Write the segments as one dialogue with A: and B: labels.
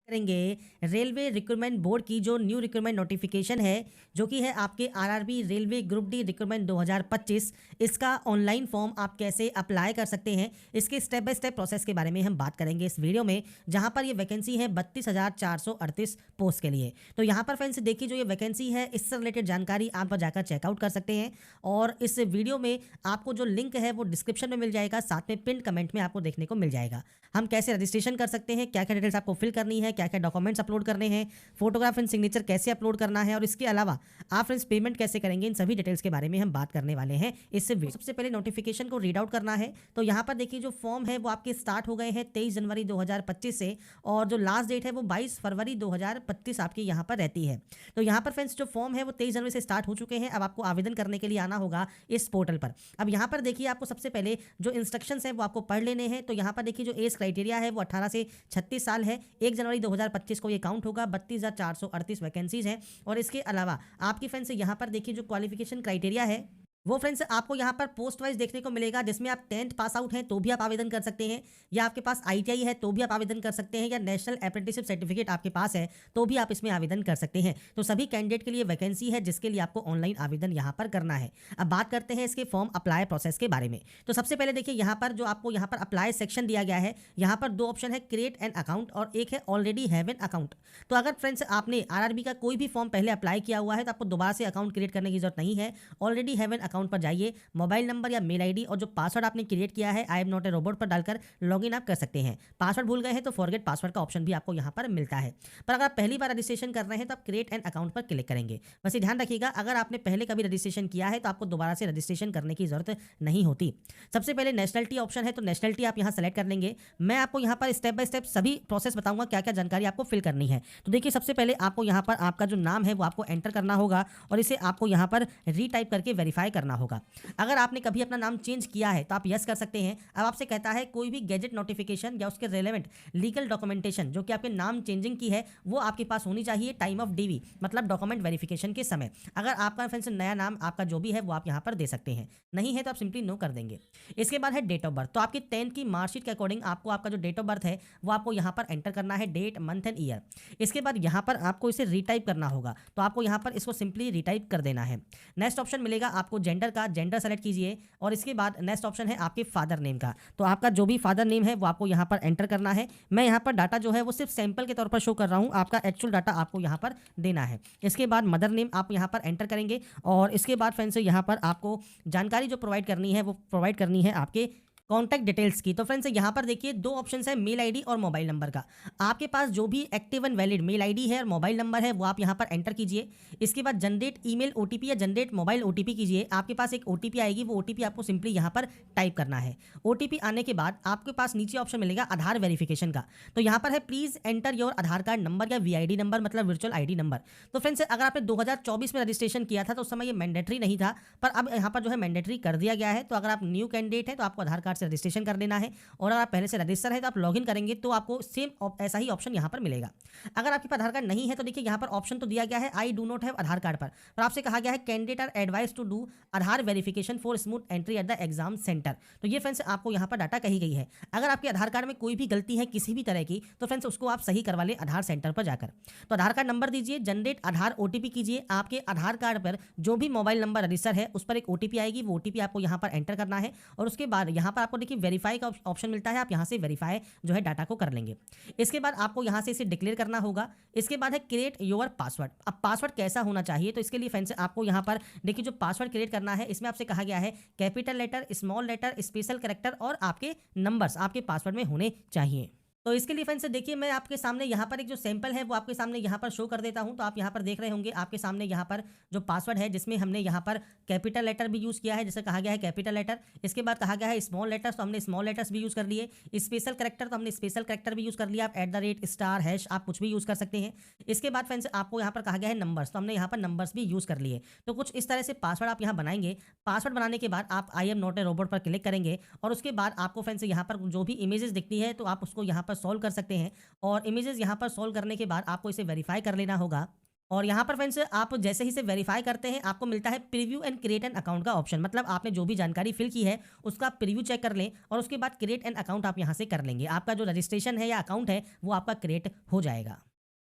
A: करेंगे railway recruitment board की जो न्यू रिक्रूटमेंट नोटिफिकेशन है, जो कि है आपके RRB railway group D recruitment 2025। इसका ऑनलाइन फॉर्म आप कैसे अप्लाई कर सकते हैं, इसके स्टेप बाय स्टेप प्रोसेस के बारे में हम बात करेंगे इस वीडियो में। जहां पर ये वैकेंसी है 32,438 पोस्ट के लिए। तो यहाँ पर फ्रेंड्स देखिए, जो ये वैकेंसी है इससे रिलेटेड जानकारी आप पर जाकर चेकआउट कर सकते हैं। और इस वीडियो में आपको जो लिंक है वो डिस्क्रिप्शन में मिल जाएगा, साथ में पिन कमेंट में आपको देखने को मिल जाएगा। हम कैसे रजिस्ट्रेशन कर सकते हैं, क्या क्या डिटेल्स आपको फिल करनी है, क्या क्या डॉक्यूमेंट्स अपलोड करने हैं, फोटोग्राफ एंड सिग्नेचर कैसे अपलोड करना है, और इसके अलावा आप फ्रेंड्स पेमेंट कैसे करेंगे, इन सभी डिटेल्स के बारे में हम बात करने वाले हैं इससे। सबसे पहले नोटिफिकेशन को रीड आउट करना है। तो यहाँ पर देखिए, जो फॉर्म है वो आपके स्टार्ट हो गए हैं 23 जनवरी 2025 से, और जो लास्ट डेट है वो 22 फरवरी 2025 आपकी यहाँ पर रहती है। तो यहाँ पर फ्रेंड्स जो फॉर्म है वो 23 जनवरी से स्टार्ट हो चुके हैं। अब आपको आवेदन करने के लिए आना होगा इस पोर्टल पर। अब यहाँ पर देखिए, आपको सबसे पहले जो इंस्ट्रक्शंस हैं वो आपको पढ़ लेने हैं। तो यहाँ पर देखिए, जो एज क्राइटेरिया है वो 18 से 36 साल है। 1 जनवरी 2025 को ये काउंट होगा। 32,438 वैकेंसीज हैं। और इसके अलावा आपकी फ्रेंड्स यहाँ पर देखिए, जो क्वालिफिकेशन क्राइटेरिया है वो फ्रेंड्स आपको यहाँ पर पोस्ट वाइज देखने को मिलेगा, जिसमें आप 10th पास आउट हैं तो भी आप आवेदन कर सकते हैं, या आपके पास आईटीआई है तो भी आप आवेदन कर सकते हैं, या नेशनल अप्रेंटिसशिप सर्टिफिकेट आपके पास है तो भी आप इसमें आवेदन कर सकते हैं। तो सभी कैंडिडेट के लिए वैकेंसी है, जिसके लिए आपको ऑनलाइन आवेदन यहाँ पर करना है। अब बात करते हैं इसके फॉर्म अप्लाई प्रोसेस के बारे में। तो सबसे पहले देखिए, यहाँ पर जो आपको यहाँ पर अप्लाई सेक्शन दिया गया है, यहाँ पर दो ऑप्शन है, क्रिएट एन अकाउंट और एक है ऑलरेडी हैव एन अकाउंट। तो अगर फ्रेंड्स आपने आरआरबी का कोई भी फॉर्म पहले अप्लाई किया हुआ है तो आपको दोबारा से अकाउंट क्रिएट करने की जरूरत नहीं है। ऑलरेडी हैव एन अकाउंट पर जाइए, मोबाइल नंबर या मेल आईडी और जो पासवर्ड आपने क्रिएट किया है I am not a robot पर डालकर लॉगिन आप कर सकते हैं। पासवर्ड भूल गए हैं तो फॉरगेट पासवर्ड का ऑप्शन भी आपको यहाँ पर मिलता है। पर अगर आप पहली बार रजिस्ट्रेशन कर रहे हैं तो आप क्रिएट एन अकाउंट पर क्लिक करेंगे। बस ये ध्यान रखिएगा, अगर आपने पहले कभी रजिस्ट्रेशन किया है तो आपको दोबारा से रजिस्ट्रेशन करने की जरूरत नहीं होती। सबसे पहले नेशनलिटी ऑप्शन है, तो नेशनलिटी आप यहाँ सेलेक्ट कर लेंगे। मैं आपको यहाँ पर स्टेप बाय स्टेप सभी प्रोसेस बताऊंगा, क्या क्या जानकारी आपको फिल करनी है। तो देखिए, सबसे पहले आपको यहाँ पर आपका जो नाम है वो आपको एंटर करना होगा, और इसे आपको यहाँ पर रीटाइप करके वेरीफाई करना होगा। अगर आपने कभी अपना नाम चेंज किया है तो आप यस कर सकते हैं। अब आपसे कहता है कोई भी गैजेट नोटिफिकेशन या उसके रेलेवेंट लीगल डॉक्यूमेंटेशन जो कि आपके नाम चेंजिंग की है वो आपके पास होनी चाहिए टाइम ऑफ डीवी, मतलब डॉक्यूमेंट वेरिफिकेशन के समय। अगर आपका फ्रेंड्स नया नाम आपका जो भी है वो आप यहाँ पर दे सकते हैं, नहीं है तो आप सिंपली नो कर देंगे। इसके बाद है डेट ऑफ बर्थ। तो आपकी 10th की मार्कशीट के अकॉर्डिंग आपको आपका जो डेट ऑफ बर्थ है वो आपको यहाँ पर एंटर करना है, डेट मंथ एंड ईयर। इसके बाद यहाँ पर आपको इसे रीटाइप करना होगा, तो आपको यहाँ पर इसको सिंपली रीटाइप कर देना है। नेक्स्ट ऑप्शन मिलेगा आपको जेंडर का, जेंडर सेलेक्ट कीजिए। और इसके बाद नेक्स्ट ऑप्शन है आपके फादर नेम का। तो आपका जो भी फादर नेम है वो आपको यहाँ पर एंटर करना है। मैं यहाँ पर डाटा जो है वो सिर्फ सैंपल के तौर पर शो कर रहा हूँ, आपका एक्चुअल डाटा आपको यहाँ पर देना है। इसके बाद मदर नेम आप यहाँ पर एंटर करेंगे, और इसके बाद फ्रेंड्स यहाँ पर आपको जानकारी जो प्रोवाइड करनी है वो प्रोवाइड करनी है आपके कॉन्टैक्ट डिटेल्स की। तो फ्रेंड्स यहाँ पर देखिए, दो ऑप्शंस है, मेल आईडी और मोबाइल नंबर का। आपके पास जो भी active and valid mail ID है और मोबाइल नंबर है वो आप यहाँ पर एंटर कीजिए। इसके बाद जनरेट ईमेल ओटीपी या जनरेट मोबाइल ओटीपी कीजिए। आपके पास एक ओटीपी आएगी, वो ओटीपी आपको सिंपली यहाँ पर टाइप करना है। ओटीपी आने के बाद आपके पास नीचे ऑप्शन मिलेगा आधार वेरिफिकेशन का। तो यहाँ पर है please enter your Aadhaar card number या वीआईडी नंबर, मतलब वर्चुअल आईडी नंबर। तो फ्रेंड्स अगर आपने 2024 में रजिस्ट्रेशन किया था तो उस समय ये मैंडेटरी नहीं था, पर अब यहाँ पर जो है मैंडेटरी कर दिया गया है। तो अगर आप न्यू कैंडिडेट हैं तो आपको आधार कार्ड से रजिस्ट्रेशन कर लेना है, और अगर आप पहले से रजिस्टर है तो आप लॉगिन करेंगे तो आपको सेम ऐसा ही ऑप्शन यहाँ पर मिलेगा। अगर आपके पास आधार कार्ड नहीं है तो देखिए, यहाँ पर ऑप्शन तो दिया गया है I do not have Aadhaar card पर आपसे कहा गया है candidate are advise to do Aadhaar verification for smooth entry at the exam centre. तो ये फ्रेंड्स आपको यहाँ पर डाटा कही गई है। अगर आपके आधार कार्ड में कोई भी गलती है किसी भी तरह की तो फ्रेंड्स उसको आप सही करवा लें आधार सेंटर पर जाकर। तो आधार कार्ड नंबर दीजिए, जनरेट आधार ओटीपी कीजिए। आपके आधार कार्ड पर जो भी मोबाइल नंबर रजिस्टर है उस पर एक ओटीपी आएगी, वो ओटीपी आपको यहाँ पर एंटर करना है। और उसके बाद यहाँ पर आपको देखिए वेरीफाई का ऑप्शन मिलता है, आप यहाँ से वेरीफाई जो है डाटा को कर लेंगे। इसके बाद आपको यहाँ से इसे डिक्लेयर करना होगा। इसके बाद है क्रिएट योर पासवर्ड। अब पासवर्ड कैसा होना चाहिए, तो इसके लिए फ्रेंड्स आपको यहाँ पर देखिए, जो पासवर्ड क्रिएट करना है इसमें आपसे कहा गया है capital letter, small letter, special character और आपके नंबर्स आपके पासवर्ड में होने चाहिए। तो इसके लिए फ्रेंड्स देखिए, मैं आपके सामने यहाँ पर एक जो सैंपल है वो आपके सामने यहाँ पर शो कर देता हूँ। तो आप यहाँ पर देख रहे होंगे आपके सामने यहाँ पर जो पासवर्ड है, जिसमें हमने यहाँ पर कैपिटल लेटर भी यूज़ किया है, जैसे कहा गया है कैपिटल लेटर। इसके बाद कहा गया है स्मॉल लेटर्स, तो हमने स्मॉल लेटर्स भी यूज़ कर लिए। स्पेशल कैरेक्टर, तो हमने स्पेशल कैरेक्टर भी यूज़ कर लिया। आप @ स्टार हैश आप कुछ भी यूज़ कर सकते हैं। इसके बाद फ्रेंड्स आपको यहाँ पर कहा गया है नंबर्स, तो हमने यहाँ पर नंबर्स भी यूज़ कर लिए। तो कुछ इस तरह से पासवर्ड आप यहाँ बनाएंगे। पासवर्ड बनाने के बाद आप I am not a robot पर क्लिक करेंगे, और उसके बाद आपको फ्रेंड्स यहाँ पर जो भी इमेजेस दिखती है तो आप उसको यहाँ पर सॉल्व कर सकते हैं। और इमेजेस यहाँ पर सॉल्व करने के बाद आपको इसे वेरीफाई कर लेना होगा। और यहाँ पर फ्रेंड्स आप जैसे ही से वेरीफाई करते हैं आपको मिलता है preview and create an account का ऑप्शन। मतलब आपने जो भी जानकारी फिल की है उसका प्रीव्यू चेक कर लें और उसके बाद क्रिएट एन अकाउंट आप यहाँ से कर लेंगे। आपका जो रजिस्ट्रेशन है या अकाउंट है वो आपका क्रिएट हो जाएगा।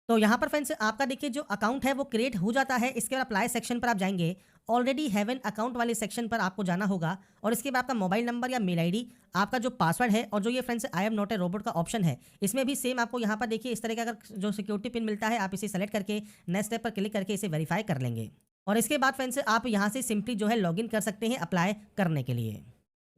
A: तो यहाँ पर फ्रेंड्स आपका देखिए जो अकाउंट है वो क्रिएट हो जाता है। इसके बाद अप्लाई सेक्शन पर आप जाएंगे, ऑलरेडी हैव एन अकाउंट वाले सेक्शन पर आपको जाना होगा और इसके बाद आपका मोबाइल नंबर या मेल आईडी, आपका जो पासवर्ड है और जो ये friends I am not a robot का ऑप्शन है इसमें भी सेम आपको यहाँ पर देखिए इस तरह का अगर जो सिक्योरिटी पिन मिलता है आप इसे सेलेक्ट करके नेक्स्ट स्टेप पर क्लिक करके इसे वेरीफाई कर लेंगे। और इसके बाद फ्रेंड्स आप यहाँ से सिंपली जो है लॉगिन कर सकते हैं अप्लाई करने के लिए।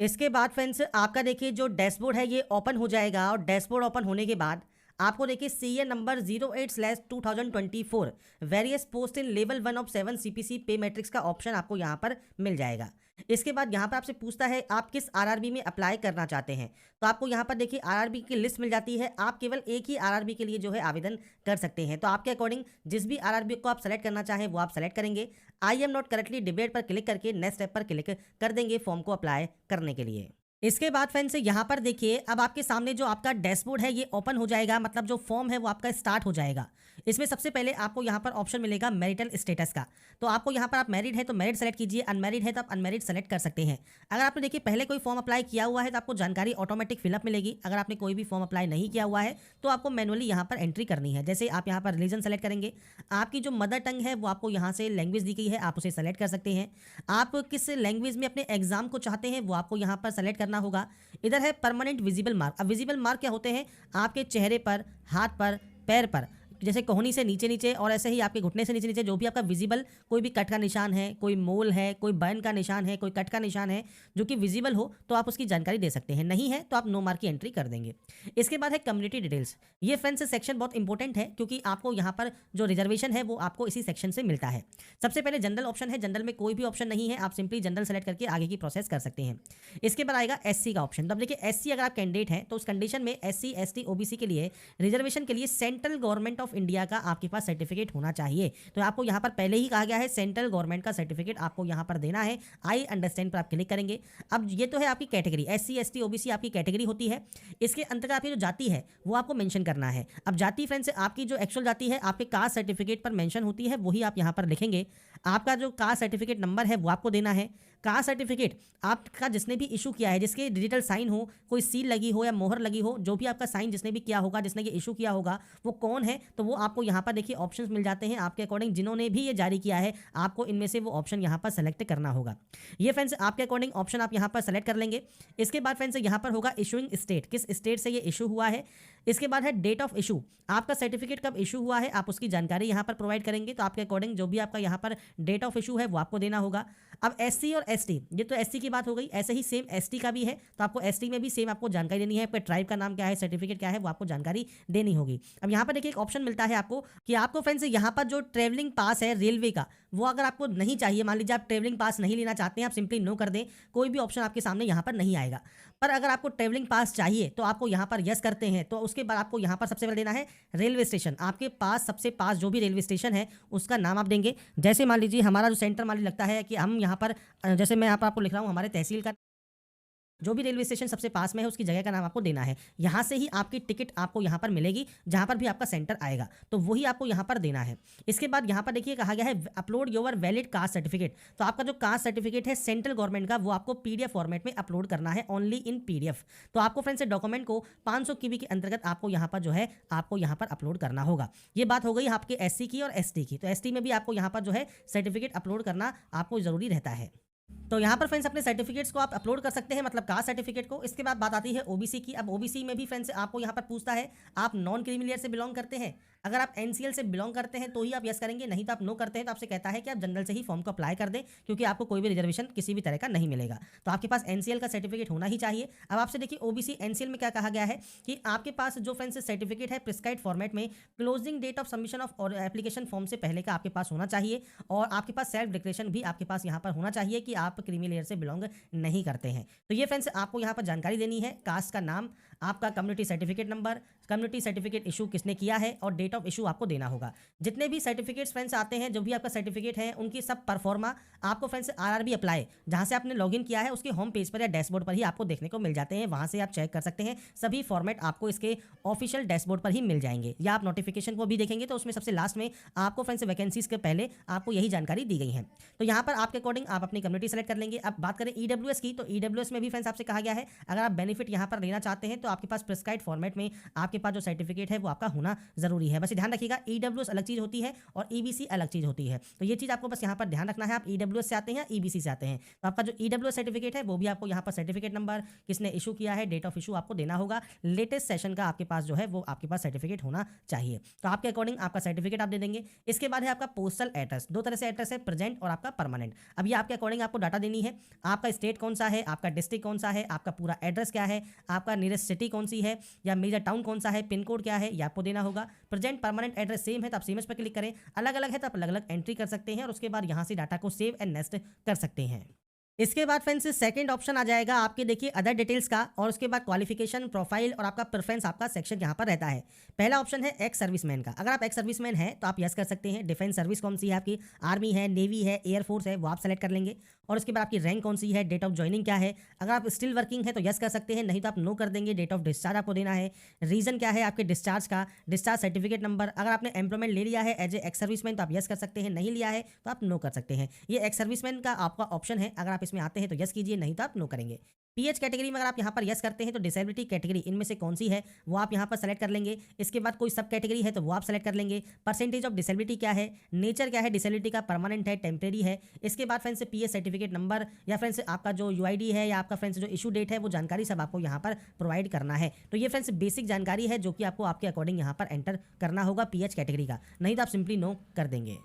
A: इसके बाद फ्रेंड्स आपका देखिए जो डैशबोर्ड है ये ओपन हो जाएगा और डैशबोर्ड ओपन होने के बाद आपको देखिए CA number 08/2024 various post in level 1 of 7 CPC पे मैट्रिक्स का ऑप्शन आपको यहाँ पर मिल जाएगा। इसके बाद यहाँ पर आपसे पूछता है आप किस आरआरबी में अप्लाई करना चाहते हैं। तो आपको यहाँ पर देखिए आरआरबी की लिस्ट मिल जाती है। आप केवल एक ही आरआरबी के लिए जो है आवेदन कर सकते हैं। तो आपके अकॉर्डिंग जिस भी आरआरबी को आप सेलेक्ट करना चाहें वो आप सेलेक्ट करेंगे। I am not correctly debate पर क्लिक करके नेक्स्ट स्टेप पर क्लिक कर देंगे फॉर्म को अप्लाई करने के लिए। इसके बाद फ्रेंड्स यहाँ पर देखिए अब आपके सामने जो आपका डैशबोर्ड है ये ओपन हो जाएगा। मतलब जो फॉर्म है वो आपका स्टार्ट हो जाएगा। इसमें सबसे पहले आपको यहाँ पर ऑप्शन मिलेगा मैरिटल स्टेटस का। तो आपको यहाँ पर आप मैरिड है तो मैरिड सेलेक्ट कीजिए, अनमैरिड है तो आप अनमैरिड सेलेक्ट कर सकते हैं। अगर आपने देखिए पहले कोई फॉर्म अप्लाई किया हुआ है तो आपको जानकारी ऑटोमेटिक फिलअप मिलेगी। अगर आपने कोई भी फॉर्म अप्लाई नहीं किया हुआ है तो आपको मैनुअली यहाँ पर एंट्री करनी है। जैसे आप यहाँ पर रिलीजन सेलेक्ट करेंगे, आपकी जो मदर टंग है वो आपको यहाँ से लैंग्वेज दी गई है आप उसे सेलेक्ट कर सकते हैं। आप किस लैंग्वेज में अपने एग्जाम को चाहते हैं वो आपको यहाँ पर सेलेक्ट करना होगा। इधर है परमानेंट विजिबल मार्क। अब विजिबल मार्क क्या होते हैं, आपके चेहरे पर, हाथ पर, पैर पर, जैसे कोहनी से नीचे नीचे और ऐसे ही आपके घुटने से नीचे नीचे जो भी आपका विजिबल कोई भी कट का निशान है, कोई मोल है, कोई बर्न का निशान है, कोई कट का निशान है जो कि विजिबल हो तो आप उसकी जानकारी दे सकते हैं। नहीं है तो आप नो मार्क की एंट्री कर देंगे। इसके बाद है कम्युनिटी डिटेल्स। ये फ्रेंड्स सेक्शन बहुत इंपॉर्टेंट है क्योंकि आपको यहाँ पर जो रिजर्वेशन है वो आपको इसी सेक्शन से मिलता है। सबसे पहले जनरल ऑप्शन है, जनरल में कोई भी ऑप्शन नहीं है, आप सिंपली जनरल सेलेक्ट करके आगे की प्रोसेस कर सकते हैं। इसके बाद आएगा एससी का ऑप्शन। तो अब देखिए एससी अगर आप कैंडिडेट हैं तो उस कंडीशन में एससी एसटी ओबीसी के लिए रिजर्वेशन के लिए सेंट्रल गवर्नमेंट ऑफ इंडिया का आपके पास सर्टिफिकेट होना चाहिए। तो आपको यहाँ पर पहले ही कहा गया है सेंट्रल गवर्नमेंट का सर्टिफिकेट आपको यहाँ पर देना है। आई अंडरस्टैंड पर आप क्लिक करेंगे। अब ये तो है आपकी कैटेगरी, एससी एसटी ओबीसी आपकी कैटेगरी होती है। इसके अंतर्गत आपकी जो जाति है वो आपको मेंशन करना है। अब जाति फ्रेंड्स आपकी जो एक्चुअल जाति है आपके कास्ट सर्टिफिकेट पर मेंशन होती है, वही आप यहाँ पर लिखेंगे। आपका जो कास्ट सर्टिफिकेट नंबर है वो आपको देना है। कास्ट सर्टिफिकेट आपका जिसने भी इशू किया है, जिसके डिजिटल साइन हो, कोई सील लगी हो या मोहर लगी हो, जो भी आपका साइन जिसने भी किया होगा, जिसने ये इशू किया होगा वो कौन है, तो वो आपको यहाँ पर देखिए ऑप्शंस मिल जाते हैं आपके अकॉर्डिंग। जिन्होंने भी ये जारी किया है आपको इनमें से वो ऑप्शन यहाँ पर सेलेक्ट करना होगा। ये फ्रेंड्स आपके अकॉर्डिंग ऑप्शन आप यहाँ पर सेलेक्ट कर लेंगे। इसके बाद फ्रेंड्स यहाँ पर होगा इशूइंग स्टेट, किस स्टेट से ये इशू हुआ है। इसके बाद है डेट ऑफ इशू, आपका सर्टिफिकेट कब इशू हुआ है आप उसकी जानकारी यहाँ पर प्रोवाइड करेंगे। तो आपके अकॉर्डिंग जो भी आपका यहाँ पर डेट ऑफ इशू है वो आपको देना होगा। अब एससी और एसटी, ये तो एससी की बात हो गई, ऐसे ही सेम एसटी का भी है। तो आपको एसटी में भी सेम आपको जानकारी देनी है। आपके ट्राइब का नाम क्या है, सर्टिफिकेट क्या है, वो आपको जानकारी देनी होगी। अब यहाँ पर देखिए एक ऑप्शन मिलता है आपको कि आपको फ्रेंड्स यहाँ पर जो ट्रेवलिंग पास है रेलवे का वो अगर आपको नहीं चाहिए, मान लीजिए आप ट्रेवलिंग पास नहीं लेना चाहते हैं, आप सिंपली नो कर दें, कोई भी ऑप्शन आपके सामने यहाँ पर नहीं आएगा। पर अगर आपको ट्रेवलिंग पास चाहिए तो आपको यहाँ पर यस करते हैं। तो उसके बाद आपको यहाँ पर सबसे पहले देना है रेलवे स्टेशन। आपके पास सबसे पास जो भी रेलवे स्टेशन है उसका नाम आप देंगे। जैसे मान लीजिए हमारा जो सेंटर मान लीजिए लगता है कि हम यहाँ पर, जैसे मैं यहाँ पर आपको लिख रहा हूँ हमारे तहसील का जो भी रेलवे स्टेशन सबसे पास में है उसकी जगह का नाम आपको देना है। यहाँ से ही आपकी टिकट आपको यहाँ पर मिलेगी, जहाँ पर भी आपका सेंटर आएगा तो वही आपको यहाँ पर देना है। इसके बाद यहाँ पर देखिए कहा गया है upload your valid caste certificate. तो आपका जो कास्ट सर्टिफिकेट है सेंट्रल गवर्नमेंट का वो आपको पीडीएफ फॉर्मेट में अपलोड करना है, ओनली इन पीडीएफ। तो आपको फ्रेंड्स डॉक्यूमेंट को 500 KB के अंतर्गत आपको यहाँ पर जो है आपको यहाँ पर अपलोड करना होगा। ये बात हो गई आपके एससी की और एसटी की। तो एसटी में भी आपको यहाँ पर जो है सर्टिफिकेट अपलोड करना आपको ज़रूरी रहता है। तो यहाँ पर फ्रेंड्स अपने सर्टिफिकेट्स को आप अपलोड कर सकते हैं, मतलब कास्ट सर्टिफिकेट को। इसके बाद बात आती है ओबीसी की। अब ओबीसी में भी फ्रेंड्स आपको यहाँ पर पूछता है आप नॉन क्रीमी लेयर से बिलोंग करते हैं। अगर आप एनसीएल से बिलोंग करते हैं तो ही आप यस करेंगे, नहीं तो आप नो करते हैं तो आपसे कहता है कि आप जनरल से ही फॉर्म को अप्लाई कर दें क्योंकि आपको कोई भी रिजर्वेशन किसी भी तरह का नहीं मिलेगा। तो आपके पास एनसीएल का सर्टिफिकेट होना ही चाहिए। अब आपसे देखिए ओबीसी एनसीएल में क्या कहा गया है कि आपके पास जो फ्रेंड्स सर्टिफिकेट है प्रिस्क्राइब्ड फॉर्मेट में closing date of submission of और एप्लीकेशन फॉर्म से पहले का आपके पास होना चाहिए और आपके पास सेल्फ डिक्लेरेशन भी आपके पास यहाँ पर होना चाहिए कि आप क्रीमी लेयर से बिलोंग नहीं करते हैं। तो ये फ्रेंड्स आपको यहाँ पर जानकारी देनी है, कास्ट का नाम, आपका community certificate number, community certificate issue किसने किया है और डेट ऑफ इशू आपको देना होगा। जितने भी सर्टिफिकेट्स फ्रेंड्स आते हैं, जो भी आपका सर्टिफिकेट है, उनकी सब परफॉर्मा आपको फ्रेंड्स आरआरबी अप्लाई जहां से आपने लॉगिन किया है उसके होम पेज पर या डैशबोर्ड पर ही आपको देखने को मिल जाते हैं। वहां से आप चेक कर सकते हैं, सभी फॉर्मेट आपको इसके ऑफिशियल डैशबोर्ड पर ही मिल जाएंगे, या आप नोटिफिकेशन को भी देखेंगे तो उसमें सबसे लास्ट में आपको फ्रेंड्स वैकेंसीज के पहले आपको यही जानकारी दी गई है। तो यहाँ पर आपके अकॉर्डिंग आप अपनी कम्युनिटी सेलेक्ट कर लेंगे। अब बात करें ईडब्ल्यूएस की, तो ईडब्ल्यूएस में भी फ्रेंड्स आपसे कहा गया है अगर आप बेनिफिट यहाँ पर लेना चाहते हैं तो आपके पास प्रिस्क्राइब्ड फॉर्मेट में आपके पास जो सर्टिफिकेट है वो आपका होना जरूरी है। बस ध्यान रखिएगा, ईडब्ल्यूएस अलग चीज होती है और ईबीसी अलग चीज होती है, तो ये चीज आपको बस यहाँ पर ध्यान रखना है। आप ईडब्ल्यूएस से आते हैं या ईबीसी से आते हैं, तो आपका जो ईडब्ल्यूएस सर्टिफिकेट है वो भी आपको यहाँ पर सर्टिफिकेट नंबर, किसने इशू किया है, डेट ऑफ इशू आपको देना होगा। लेटेस्ट सेशन का आपके पास जो है वो आपके पास सर्टिफिकेट होना चाहिए, तो आपके अकॉर्डिंग आपका सर्टिफिकेट आप दे देंगे। इसके बाद है आपका पोस्टल एड्रेस। दो तरह से एड्रेस है, प्रेजेंट और आपका परमानेंट। अब ये आपके अकॉर्डिंग आपको डाटा देनी है, आपका स्टेट कौन सा है, आपका डिस्ट्रिक्ट कौन सा है, आपका पूरा एड्रेस क्या है, आपका नियरेस्ट सिटी कौन सी है या मेजर टाउन कौन सा है, पिन कोड क्या है, ये आपको देना होगा। प्रेजेंट परमानेंट एड्रेस सेम है तो आप सेम पर क्लिक करें, अलग अलग है तो आप अलग अलग एंट्री कर सकते हैं और उसके बाद यहाँ से डाटा को सेव एंड नेक्स्ट कर सकते हैं। इसके बाद फ्रेंड्स सेकंड ऑप्शन आ जाएगा आपके, देखिए अदर डिटेल्स का, और उसके बाद क्वालिफिकेशन, प्रोफाइल और आपका प्रेफरेंस, आपका सेक्शन यहाँ पर रहता है। पहला ऑप्शन है एक्स सर्विसमैन का। अगर आप एक्स सर्विसमैन हैं तो आप यस कर सकते हैं। डिफेंस सर्विस कौन सी है आपकी, आर्मी है, नेवी है, एयरफोर्स है, वो आप सेलेक्ट कर लेंगे। और उसके बाद आपकी रैंक कौन सी है, डेट ऑफ ज्वाइनिंग क्या है। अगर आप स्टिल वर्किंग है तो यस कर सकते हैं, नहीं तो आप नो कर देंगे। डेट ऑफ डिस्चार्ज आपको देना है, रीजन क्या है आपके डिस्चार्ज का, डिस्चार्ज सर्टिफिकेट नंबर। अगर आपने एम्प्लॉयमेंट ले लिया है एज ए एक्स सर्विसमैन तो आप यस कर सकते हैं, नहीं लिया है तो आप नो कर सकते हैं। ये एक्स सर्विसमैन का आपका ऑप्शन है, अगर आप इसमें आते हैं तो यस कीजिए, नहीं तो आप नो करेंगे। पीएच कैटेगरी में अगर आप यहाँ पर यस करते हैं तो डिसेबिलिटी कैटेगरी इनमें से कौन सी है वो आप यहाँ पर सेलेक्ट कर लेंगे। इसके बाद कोई सब कैटेगरी है तो वो आप सेलेक्ट कर लेंगे। परसेंटेज ऑफ डिसेबिलिटी क्या है, नेचर क्या है डिसेबिलिटी का, परमानेंट है, टेम्परेरी है। इसके बाद फ्रेंड्स पीएच सर्टिफिकेट नंबर या फ्रेंड्स आपका जो यूआईडी है या आपका फ्रेंड्स जो इशू डेट है वो जानकारी सब आपको यहाँ पर प्रोवाइड करना है। तो ये फ्रेंड्स बेसिक जानकारी है जो कि आपको आपके अकॉर्डिंग यहाँ पर एंटर करना होगा पीएच कैटेगरी का, नहीं तो आप सिंपली नो कर देंगे।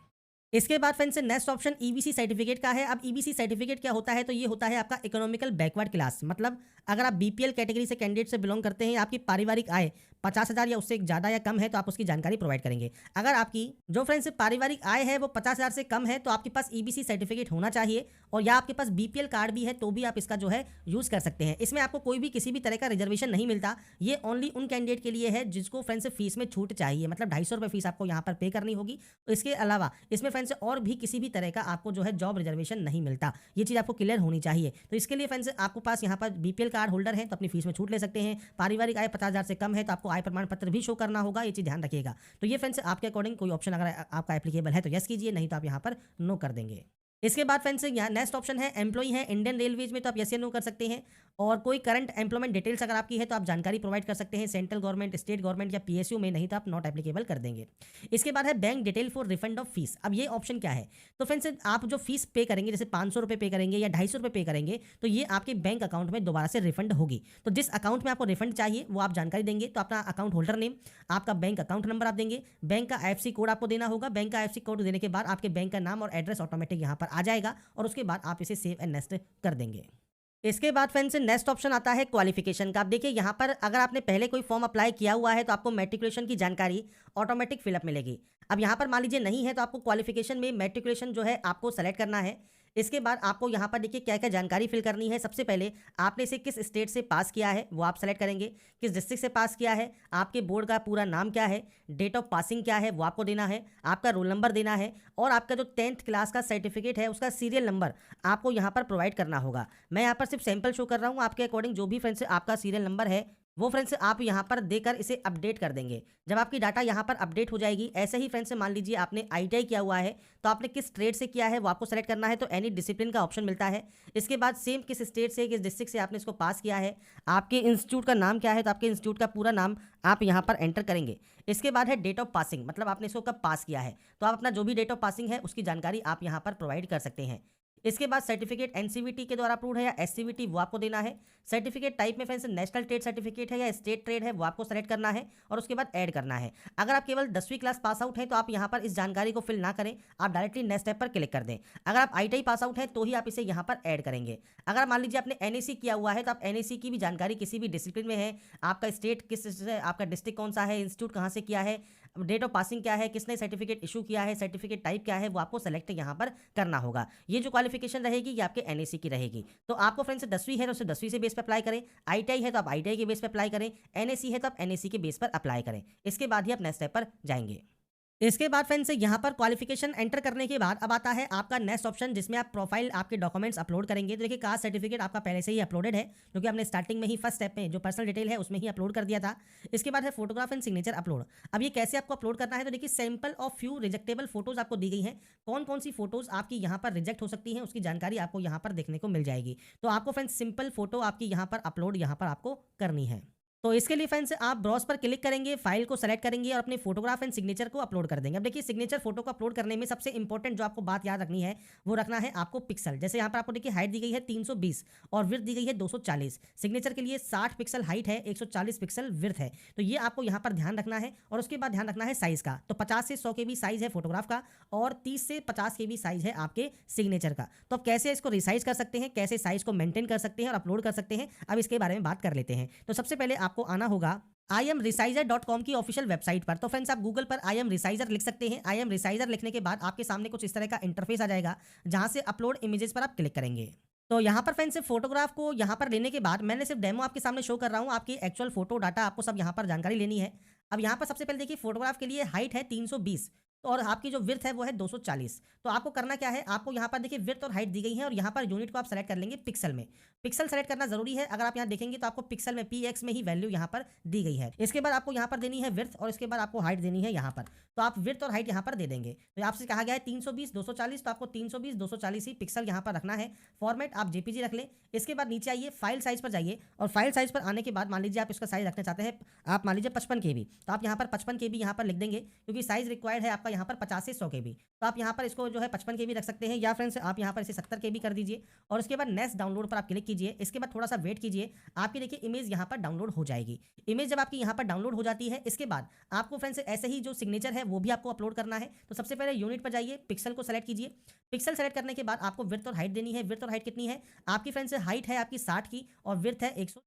A: इसके बाद friends next option EBC certificate का है। अब ईबीसी सर्टिफिकेट क्या होता है, तो ये होता है आपका इकोनॉमिकल बैकवर्ड क्लास। मतलब अगर आप बीपीएल कैटेगरी से कैंडिडेट से बिलोंग करते हैं, आपकी पारिवारिक आय 50,000 या उससे ज़्यादा या कम है तो आप उसकी जानकारी प्रोवाइड करेंगे। अगर आपकी जो फ्रेंड्स पारिवारिक आय है वो 50,000 से कम है तो आपके पास ईबीसी सर्टिफिकेट होना चाहिए, और या आपके पास बीपीएल कार्ड भी है तो भी आप इसका जो है यूज़ कर सकते हैं। इसमें आपको कोई भी किसी भी तरह का रिजर्वेशन नहीं मिलता। ये ओनली उन कैंडिडेट के लिए है जिसको फ्रेंड्स फीस में छूट चाहिए, मतलब 250 रुपये फीस आपको यहाँ पर पे करनी होगी। इसके अलावा इसमें फ्रेंड्स और भी किसी भी तरह का आपको जो है जॉब रिजर्वेशन नहीं मिलता। ये चीज़ आपको क्लियर होनी चाहिए। तो इसके लिए फ्रेंड्स आपको पास यहाँ पर बीपीएल कार्ड होल्डर है तो अपनी फीस में छूट ले सकते हैं। पारिवारिक आय 50,000 से कम है तो आपको आय प्रमाण पत्र भी शो करना होगा, ये चीज़ ध्यान रखिएगा। तो ये फ्रेंड्स आपके अकॉर्डिंग कोई ऑप्शन अगर आपका एप्लीकेबल है तो यस कीजिए, नहीं तो आप यहाँ पर नो कर देंगे। इसके बाद फ्रेंड्स यहाँ नेक्स्ट ऑप्शन है एम्प्लॉई है इंडियन रेलवेज में, तो आप यस या नो कर सकते हैं। और कोई करंट एम्प्लॉयमेंट डिटेल्स अगर आपकी है तो आप जानकारी प्रोवाइड कर सकते हैं सेंट्रल गवर्नमेंट, स्टेट गवर्नमेंट या पीएसयू में, नहीं तो आप नॉट एप्लीकेबल कर देंगे। इसके बाद है bank detail for refund of fees. अब ये ऑप्शन क्या है, तो फ्रेंड्स आप जो फीस पे करेंगे, जैसे 500 रुपये पे करेंगे या 250 रुपये पे करेंगे, तो ये आपके बैंक अकाउंट में दोबारा से रिफंड होगी। तो जिस अकाउंट में आपको रिफंड चाहिए वो आप जानकारी देंगे। तो अपना अकाउंट होल्डर नेम, आपका बैंक अकाउंट नंबर आप देंगे, बैंक का आईएफएससी कोड आपको देना होगा। बैंक का आईएफएससी कोड देने के बाद आपके बैंक का नाम और एड्रेस ऑटोमेटिक यहाँ पर आ जाएगा, और उसके बाद आप इसे सेव एंड नेक्स्ट कर देंगे। इसके बाद फ्रेंड्स नेक्स्ट ऑप्शन आता है क्वालिफिकेशन का। आप देखिए यहाँ पर अगर आपने पहले कोई फॉर्म अप्लाई किया हुआ है तो आपको मैट्रिकुलेशन की जानकारी ऑटोमेटिक फिलअप मिलेगी। अब यहाँ पर मान लीजिए नहीं है तो आपको क्वालिफिकेशन में मैट्रिकुलेशन जो है आपको सेलेक्ट करना है। इसके बाद आपको यहाँ पर देखिए क्या क्या जानकारी फिल करनी है। सबसे पहले आपने इसे किस स्टेट से पास किया है वो आप सेलेक्ट करेंगे, किस डिस्ट्रिक्ट से पास किया है, आपके बोर्ड का पूरा नाम क्या है, डेट ऑफ पासिंग क्या है वो आपको देना है, आपका रोल नंबर देना है, और आपका जो 10th क्लास का सर्टिफिकेट है उसका सीरियल नंबर आपको यहाँ पर प्रोवाइड करना होगा। मैं यहाँ पर सिर्फ सैंपल शो कर रहा हूँ, आपके अकॉर्डिंग जो भी फ्रेंड्स आपका सीरियल नंबर है वो फ्रेंड्स आप यहाँ पर देकर इसे अपडेट कर देंगे। जब आपकी डाटा यहाँ पर अपडेट हो जाएगी, ऐसे ही फ्रेंड्स मान लीजिए आपने आईटीआई किया हुआ है तो आपने किस ट्रेड से किया है वो आपको सेलेक्ट करना है, तो एनी डिसिप्लिन का ऑप्शन मिलता है। इसके बाद सेम किस स्टेट से, किस डिस्ट्रिक्ट से आपने इसको पास किया है, आपके इंस्टीट्यूट का नाम क्या है, तो आपके इंस्टीट्यूट का पूरा नाम आप यहाँ पर एंटर करेंगे। इसके बाद है डेट ऑफ पासिंग, मतलब आपने इसको कब पास किया है, तो आप अपना जो भी डेट ऑफ पासिंग है उसकी जानकारी आप यहाँ पर प्रोवाइड कर सकते हैं। इसके बाद सर्टिफिकेट एनसीवीटी के द्वारा अप्रूव्ड है या एससीवीटी वो आपको देना है। सर्टिफिकेट टाइप में फ्रेंड्स नेशनल ट्रेड सर्टिफिकेट है या स्टेट ट्रेड है वो आपको सेलेक्ट करना है, और उसके बाद ऐड करना है। अगर आप केवल 10वीं क्लास पास आउट है तो आप यहाँ पर इस जानकारी को फिल ना करें, आप डायरेक्टली नेक्स्ट स्टेप पर क्लिक कर दें। अगर आप आईटीआई पास आउट है तो ही आप इसे यहाँ पर ऐड करेंगे। अगर मान लीजिए आपने एनएसी किया हुआ है तो आप एनएसी की भी जानकारी किसी भी डिसिप्लिन में है, आपका स्टेट किस, आपका डिस्ट्रिक्ट कौन सा है, इंस्टीट्यूट कहाँ से किया है, डेट ऑफ पासिंग क्या है, किसने सर्टिफिकेट इशू किया है, सर्टिफिकेट टाइप क्या है, वो आपको सेलेक्ट यहाँ पर करना होगा। ये जो क्वालिफिकेशन रहेगी ये आपके एनएसी की रहेगी। तो आपको फ्रेंड्स 10वीं है तो उसे 10वीं से बेस पर अप्लाई करें, आईटीआई है तो आप आईटीआई के बेस पर अप्लाई करें, एनएसी है तो आप एनएसी के बेस पर अप्लाई करें। इसके बाद ही आप नेक्स्ट स्टेप पर जाएंगे। इसके बाद फ्रेंड्स यहाँ पर क्वालिफिकेशन एंटर करने के बाद अब आता है आपका नेक्स्ट ऑप्शन, जिसमें आप प्रोफाइल आपके डॉक्यूमेंट्स अपलोड करेंगे। तो देखिए कास्ट सर्टिफिकेट आपका पहले से ही अपलोडेड है, क्योंकि आपने स्टार्टिंग में ही फर्स्ट स्टेप में जो पर्सनल डिटेल है उसमें ही अपलोड कर दिया था। इसके बाद है फोटोग्राफ एंड सिग्नेचर अपलोड। अब ये कैसे आपको अपलोड करना है, तो देखिए सैंपल ऑफ फ्यू रिजेक्टेबल फोटोज आपको दी गई हैं। कौन कौन सी फोटोज आपकी यहाँ पर रिजेक्ट हो सकती हैं उसकी जानकारी आपको यहाँ पर देखने को मिल जाएगी। तो आपको फ्रेंड्स सिंपल फोटो आपकी यहाँ पर अपलोड यहाँ पर आपको करनी है। तो इसके लिए फ्रेंड्स आप ब्राउज पर क्लिक करेंगे, फाइल को सेलेक्ट करेंगे और अपने फोटोग्राफ एंड सिग्नेचर को अपलोड कर देंगे। अब देखिए सिग्नेचर फोटो को अपलोड करने में सबसे इंपॉर्टेंट जो आपको बात याद रखनी है वो रखना है आपको पिक्सल। जैसे यहाँ पर आपको देखिए हाइट दी गई है 320 और विड्थ दी गई है 240। सिग्नेचर के लिए 60 पिक्सल हाइट है, 140 पिक्सल विड्थ है। तो ये आपको यहाँ पर ध्यान रखना है। और उसके बाद ध्यान रखना है साइज का। तो 50 से 100 KB साइज है फोटोग्राफ का और 30 से 50 KB साइज है आपके सिग्नेचर का। तो अब कैसे इसको रिसाइज कर सकते हैं, कैसे साइज को मेंटेन कर सकते हैं और अपलोड कर सकते हैं, अब इसके बारे में बात कर लेते हैं। तो सबसे पहले आपको आना होगा imresizer.com की ऑफिशियल वेबसाइट पर। तो फ्रेंड्स आप गूगल पर imresizer लिख सकते हैं। imresizer लिखने के बाद आपके सामने कुछ इस तरह का इंटरफेस आ जाएगा, जहां से अपलोड इमेजेस पर आप क्लिक करेंगे। तो यहाँ पर फ्रेंड्स फोटोग्राफ को यहाँ पर लेने के बाद मैंने सिर्फ डेमो आपके सामने शो कर रहा हूँ, आपकी एक्चुअल फोटो डाटा आपको सब यहाँ पर जानकारी लेनी है। अब यहाँ पर सबसे पहले देखिए फोटोग्राफ के लिए हाइट है 320 और आपकी जो विड्थ है वो है 240। तो आपको करना क्या है, आपको यहाँ पर देखिए विड्थ और हाइट दी गई है और यहाँ पर यूनिट को आप सेलेक्ट कर लेंगे पिक्सल में। पिक्सल सेलेक्ट करना जरूरी है। अगर आप यहाँ देखेंगे तो आपको पिक्सल में px में ही वैल्यू यहाँ पर दी गई है। इसके बाद आपको यहाँ पर देनी है विड्थ और इसके बाद आपको हाइट देनी है यहाँ पर। तो आप विड्थ और हाइट यहाँ पर दे देंगे। तो आपसे कहा गया है 320 240, तो आपको 320 240 ही पिक्सल यहाँ पर रखना है। फॉर्मेट आप जेपीजी रख लें। इसके बाद नीचे आइए, फाइल साइज पर जाइए और फाइल साइज पर आने के बाद मान लीजिए आप इसका साइज रखना चाहते हैं, आप मान लीजिए 55 KB, तो आप यहाँ पर 55 KB यहाँ पर लिख देंगे, क्योंकि साइज रिक्वायर्ड है आपका यहाँ पर 50 से 100 KB। तो आप यहाँ पर इसको जो है 55 KB रख सकते हैं, या फ्रेंड्स आप यहाँ पर इसे 70 KB कर दीजिए। और उसके बाद नेक्स्ट डाउनलोड पर आप क्लिक कीजिए। इसके बाद थोड़ा सा वेट कीजिए, आपकी देखिए इमेज यहाँ पर डाउनलोड हो जाएगी। इमेज जब आपकी यहाँ पर डाउनलोड हो जाती है, इसके बाद आपको फ्रेंड्स ऐसे ही जो सिग्नेचर है वो भी आपको अपलोड करना है। तो सबसे पहले यूनिट पर जाइए, पिक्सल को सेलेक्ट कीजिए। पिक्सल सेलेक्ट करने के बाद आपको विड्थ और हाइट देनी है। विड्थ और हाइट कितनी है आपकी फ्रेंड्स, हाइट है आपकी 60 की और विड्थ है 100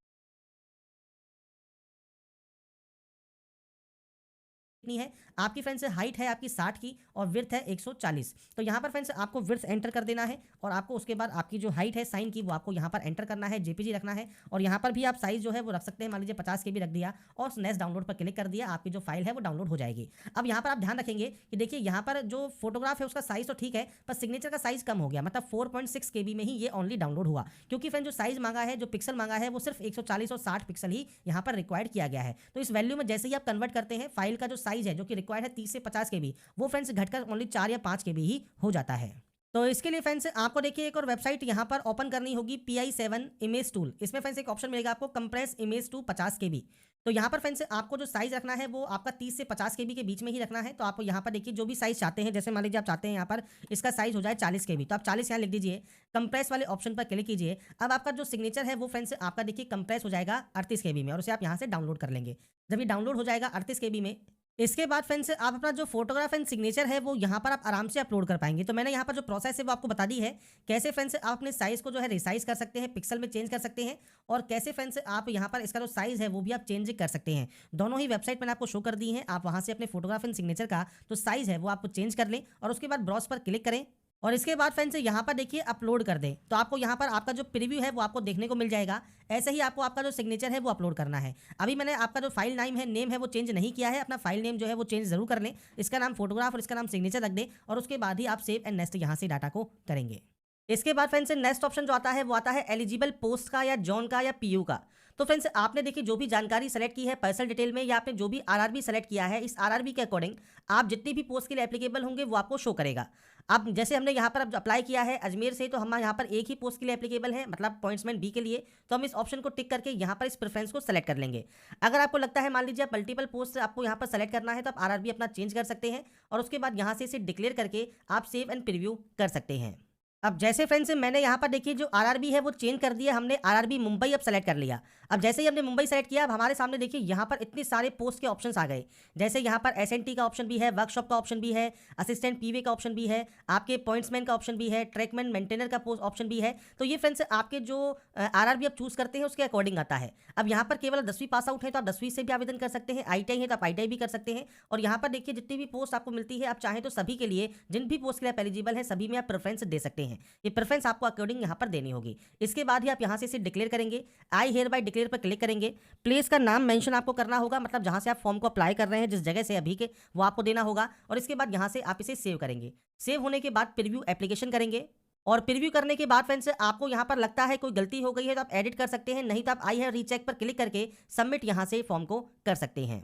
A: कितनी है आपकी फ्रेंड्स, हाइट है आपकी 60 की और विड्थ है 140। तो यहाँ पर फ्रेंड्स आपको विड्थ एंटर कर देना है और आपको उसके बाद आपकी जो हाइट है साइन की वो आपको यहाँ पर एंटर करना है, जेपीजी रखना है। और यहाँ पर भी आप साइज जो है वो रख सकते हैं, मान लीजिए 50 KB रख दिया और नेक्स्ट डाउनलोड पर क्लिक कर दिया, आपकी जो फाइल है वो डाउनलोड हो जाएगी। अब यहाँ पर आप ध्यान रखेंगे कि देखिए यहाँ पर जो फोटोग्राफ है उसका साइज तो ठीक है, पर सिग्नेचर का साइज कम हो गया, मतलब 4.6 KB में ही ये ओनली डाउनलोड हुआ, क्योंकि फ्रेंड जो साइज मांगा है, जो पिक्सल मांगा है वो सिर्फ 140 और 60 पिक्सल ही यहाँ पर रिक्वायर्ड किया गया है। तो इस वैल्यू में जैसे ही आप कन्वर्ट करते हैं, फाइल का जो साइज है जो कि रिक्वायर्ड है 30 से 50 KB, वो फ्रेंड्स घटकर ओनली 4 या 5 KB ही हो जाता है। तो इसके लिए फ्रेंड्स आपको देखिए एक और वेबसाइट यहाँ पर ओपन करनी होगी, PI7 इमेज टूल। इसमें फ्रेंड्स एक ऑप्शन मिलेगा आपको कंप्रेस इमेज टू 50 KB। तो यहाँ पर फ्रेंड्स आपको जो साइज रखना है वो आपका 30 से 50 KB के बीच में ही रखना है। तो आप यहाँ पर देखिए जो भी साइज चाहते हैं, जैसे मान लीजिए आप चाहते हैं यहाँ पर इसका साइज हो जाए 40 KB, तो आप 40 यहाँ लिख दीजिए। कंप्रेस वाले ऑप्शन पर क्लिक कीजिए। अब आपका जो सिग्नेचर है वो फ्रेंड्स आपका देखिए कंप्रेस हो जाएगा 38 KB में और उसे आप यहाँ से डाउनलोड कर लेंगे। जब ये डाउनलोड हो जाएगा 38 KB में, इसके बाद फ्रेंड्स आप अपना जो फोटोग्राफ एंड सिग्नेचर है वो यहाँ पर आप आराम से अपलोड कर पाएंगे। तो मैंने यहाँ पर जो प्रोसेस है वो आपको बता दी है, कैसे फ्रेंड्स आप अपने साइज को जो है रिसाइज कर सकते हैं, पिक्सल में चेंज कर सकते हैं, और कैसे फ्रेंड्स आप यहाँ पर इसका जो साइज है वो भी आप चेंज कर सकते हैं। दोनों ही वेबसाइट मैंने आपको शो कर दी है। आप वहाँ से अपने फोटोग्राफ एंड सिग्नेचर का जो साइज है वो आप चेंज कर लें और उसके बाद ब्राउज पर क्लिक करें और इसके बाद फ्रेंड्स यहाँ पर देखिए अपलोड कर दें। तो आपको यहाँ पर आपका जो प्रीव्यू है वो आपको देखने को मिल जाएगा। ऐसे ही आपको आपका जो सिग्नेचर है वो अपलोड करना है। अभी मैंने आपका जो फाइल नेम है वो चेंज नहीं किया है, अपना फाइल नेम जो है वो चेंज जरूर कर लें। इसका नाम फोटोग्राफ और इसका नाम सिग्नेचर रख दें और उसके बाद ही आप सेव एंड नेक्स्ट यहाँ से डाटा को करेंगे। इसके बाद फ्रेंड्स नेक्स्ट ऑप्शन जो आता है वो आता है एलिजिबल पोस्ट का या जॉन का या पीयू का। तो फ्रेंड्स आपने देखिए जो भी जानकारी सेलेक्ट की है पर्सनल डिटेल में, या आपने जो भी आरआरबी सेलेक्ट किया है, इस आरआरबी के अकॉर्डिंग आप जितनी भी पोस्ट के लिए एप्लीकेबल होंगे वो आपको शो करेगा। अब जैसे हमने यहाँ पर अब अप्लाई किया है अजमेर से, तो हम यहाँ पर एक ही पोस्ट के लिए एप्लीकेबल है, मतलब पॉइंट्समेंट बी के लिए। तो हम इस ऑप्शन को टिक करके यहाँ पर इस प्रेफरेंस को सेलेक्ट कर लेंगे। अगर आपको लगता है मान लीजिए आप मल्टीपल पोस्ट आपको यहाँ पर सेलेक्ट करना है, तो आप आरआरबी अपना चेंज कर सकते हैं और उसके बाद यहाँ से इसे डिक्लेयर करके आप सेव एंड प्रीव्यू कर सकते हैं। अब जैसे फ्रेंड्स मैंने यहाँ पर देखिए जो आरआरबी है वो चेंज कर दिया, हमने आरआरबी मुंबई अब सेलेक्ट कर लिया। अब जैसे ही हमने मुंबई सेलेक्ट किया, अब हमारे सामने देखिए यहाँ पर इतने सारे पोस्ट के ऑप्शंस आ गए। जैसे यहाँ पर एसएनटी का ऑप्शन भी है, वर्कशॉप का ऑप्शन भी है, असिस्टेंट पीवे का ऑप्शन भी है, आपके पॉइंट्समैन का ऑप्शन भी है, ट्रैकमैन मेंटेनर का पोस्ट ऑप्शन भी है। तो ये फ्रेंड्स आपके जो आरआरबी आप चूज करते हैं उसके अकॉर्डिंग आता है। अब यहाँ पर केवल 10वीं पास आउट है तो आप 10वीं से भी आवेदन कर सकते हैं, आईटीआई है तो आप आईटीआई भी कर सकते हैं। और यहाँ पर देखिए जितनी भी पोस्ट आपको मिलती है, आप चाहें तो सभी के लिए, जिन भी पोस्ट के लिए आप एलिजिबल है, सभी में आप प्रेफरेंस दे सकते हैं। ये प्रेफरेंस आपको अकॉर्डिंग यहाँ पर देनी होगी। इसके बाद ही आप यहाँ से इसे डिक्लेयर करेंगे। आई हेयर बाय डिक्लेयर पर क्लिक करेंगे। प्लेस का नाम मेंशन आपको करना होगा, मतलब जहाँ से आप फॉर्म को अप्लाई कर रहे हैं, जिस जगह से अभी के, वो आपको देना होगा। और इसके बाद यहाँ से आप इसे सेव करेंगे। सेव होने के बाद प्रीव्यू एप्लीकेशन करेंगे। और प्रीव्यू करने के बाद फ्रेंड्स आपको यहाँ पर लगता है कोई गलती हो गई है तो आप एडिट कर सकते हैं, नहीं तो आप आई हैव रीचेक पर क्लिक करके सबमिट यहाँ से फॉर्म को कर सकते हैं।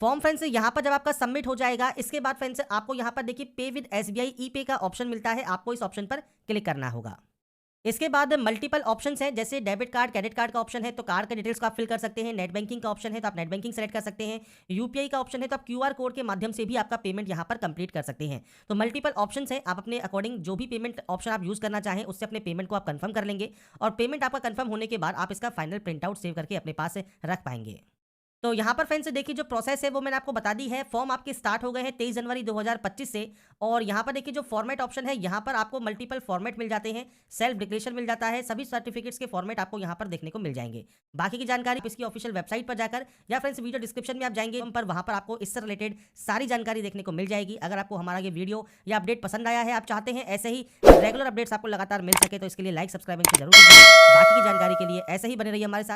A: फॉर्म फ्रेंड्स यहाँ पर जब आपका सबमिट हो जाएगा, इसके बाद फ्रेंड्स आपको यहाँ पर देखिए पे विद एसबीआई ई पे का ऑप्शन मिलता है, आपको इस ऑप्शन पर क्लिक करना होगा। इसके बाद मल्टीपल ऑप्शंस हैं, जैसे डेबिट कार्ड, क्रेडिट कार्ड का ऑप्शन है तो कार्ड के डिटेल्स को आप फिल कर सकते हैं। नेट बैंकिंग का ऑप्शन है तो आप नेट बैंकिंग सेलेक्ट कर सकते हैं। यूपीआई का ऑप्शन है तो आप क्यूआर कोड के माध्यम से भी आपका पेमेंट यहाँ पर कंप्लीट कर सकते हैं। तो मल्टीपल ऑप्शंस हैं, आप अपने अकॉर्डिंग जो भी पेमेंट ऑप्शन आप यूज करना चाहें उससे अपने पेमेंट को आप कंफर्म कर लेंगे। और पेमेंट आपका कंफर्म होने के बाद आप इसका फाइनल प्रिंट आउट सेव करके अपने पास रख पाएंगे। तो यहाँ पर फ्रेंड्स देखिए जो प्रोसेस है वो मैंने आपको बता दी है। फॉर्म आपके स्टार्ट हो गए हैं 23 जनवरी 2025 से। और यहाँ पर देखिए जो फॉर्मेट ऑप्शन है, यहाँ पर आपको मल्टीपल फॉर्मेट मिल जाते हैं, सेल्फ डिक्लेरेशन मिल जाता है, सभी सर्टिफिकेट्स के फॉर्मेट आपको यहाँ पर देखने को मिल जाएंगे। बाकी की जानकारी इसकी ऑफिशियल वेबसाइट पर जाकर, या फ्रेंड्स वीडियो डिस्क्रिप्शन में आप जाएंगे हम पर, वहाँ पर आपको इससे रिलेटेड सारी जानकारी देखने को मिल जाएगी। अगर आपको हमारा ये वीडियो या अपडेट पसंद आया है, आप चाहते हैं ऐसे ही रेगुलर अपडेट्स आपको लगातार मिल सके, तो इसके लिए लाइक सब्सक्राइब जरूर कीजिए। बाकी की जानकारी के लिए ऐसे ही बने रहिए हमारे साथ।